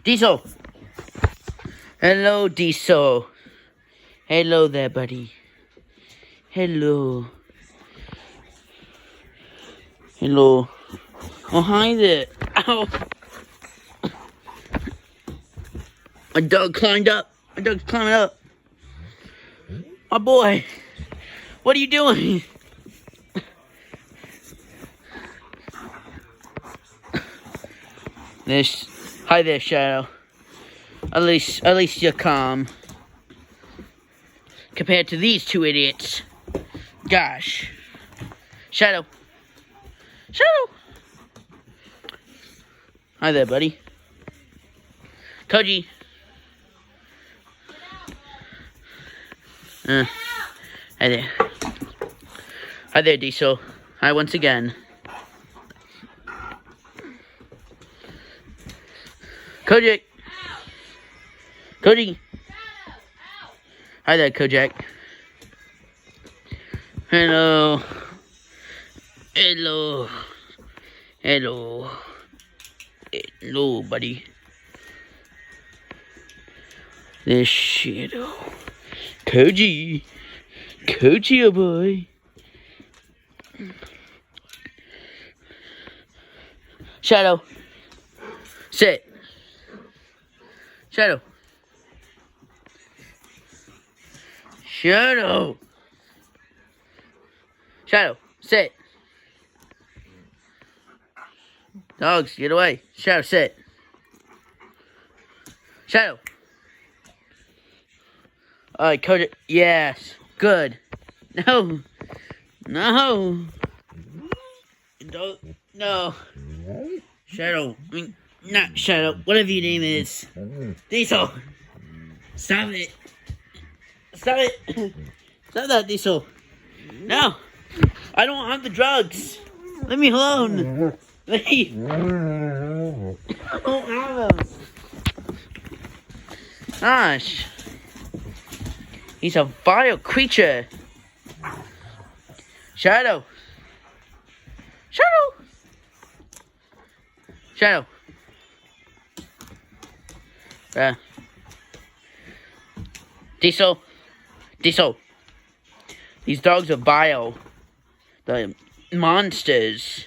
Diesel. Hello, Diesel. Hello there, buddy. Hello. Hello. Oh, hi there. Ow. My dog climbed up. My dog's climbing up. Oh, boy. What are you doing? Hi there, Shadow. At least you're calm. Compared to these two idiots. Gosh. Shadow. Shadow. Hi there, buddy. Koji. Hi there. Hi there, Diesel. Hi once again. Kojack. Cody. Hi there, Kojack. Hello. Hello. Hello. Hello, buddy. This Shadow. Koji. Koji, oh boy. Shadow. Sit. Shadow. Shadow. Shadow. Sit. Dogs, get away. Shadow, sit. Shadow. Alright, Kojack. Yes. Good. No. No. Don't. No. Shadow. I mean, not Shadow. Whatever your name is. Diesel. Stop it. Stop it. Stop that, Diesel. No. I don't want the drugs. Let me alone. Leave. I don't have them. Gosh. He's a vile creature. Shadow. Shadow. Shadow. Diesel. Diesel. These dogs are vile. The monsters.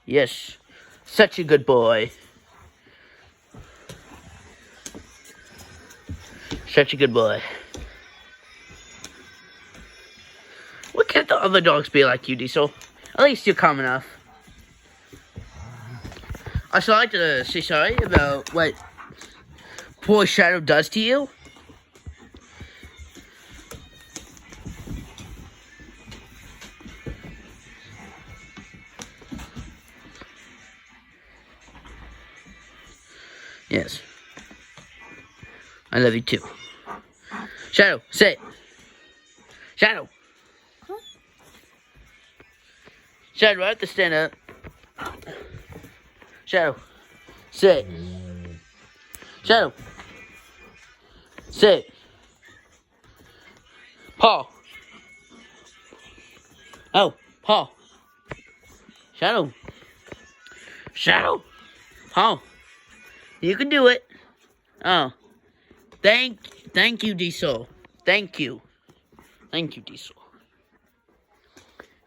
Yes. Such a good boy. Such a good boy. What can't the other dogs be like you, Diesel? At least you're calm enough. I should like to say sorry about what poor Shadow does to you. Yes. I love you too. Shadow, sit. Shadow. Shadow, I have to stand up. Shadow, sit. Shadow, sit. Paul. Oh, Paul. Shadow. Shadow. Paul. You can do it. Oh. Thank you, Diesel. Thank you. Thank you, Diesel.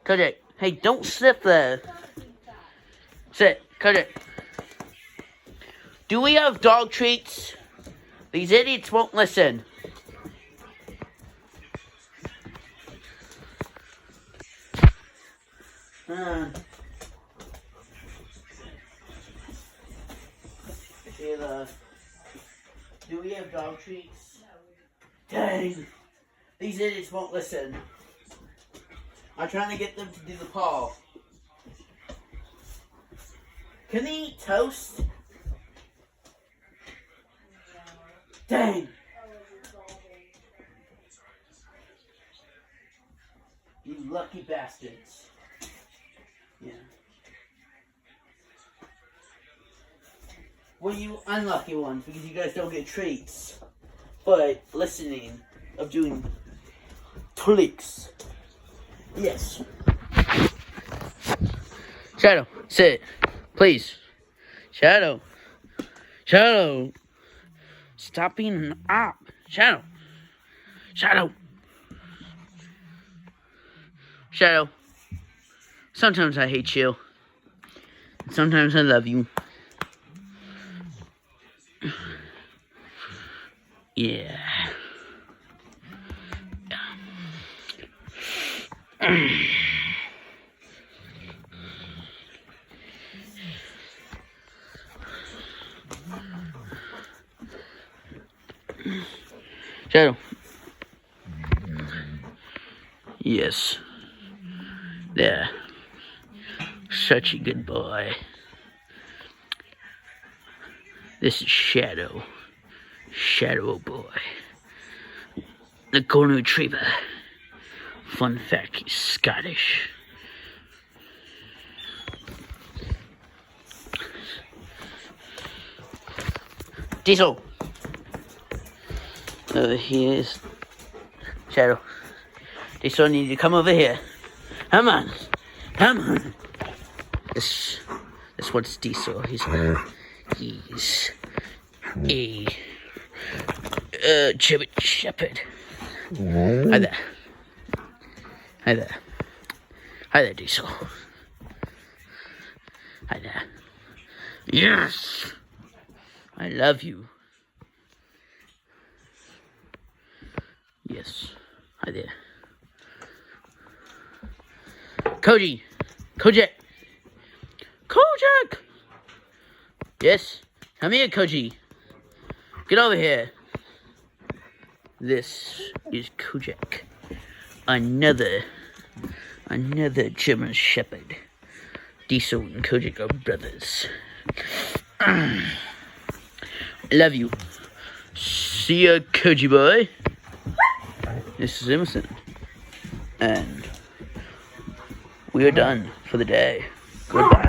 Kojack. Hey, don't sniff there. Sit. Kojack. Do we have dog treats? These idiots won't listen. Do we have dog treats? Dang. These idiots won't listen. I'm trying to get them to do the paw. Can they eat toast? Dang. You lucky bastards. Yeah. Well, you unlucky ones, because you guys don't get treats. But listening of doing tricks. Yes. Shadow, sit. Please. Shadow. Shadow. Stop being an op. Shadow. Shadow. Shadow. Sometimes I hate you. Sometimes I love you. Yeah. Shadow. Yes. There. Such a good boy. This is Shadow. Shadow boy. The golden retriever. Fun fact, he's Scottish. Diesel. Over here is Shadow. Diesel, I need you to come over here. Come on. Come on. This one's Diesel. He's a German Shepherd. Hi there. Hi there. Hi there, Diesel. Hi there. Yes! I love you. Yes. Hi there. Koji! Kojack! Kojack! Yes? Come here, Koji. Get over here. This is Kojack. Another German Shepherd. Diesel and Kojack are brothers. Love you. See ya, Koji boy. This is Emerson. And we are done for the day. Goodbye.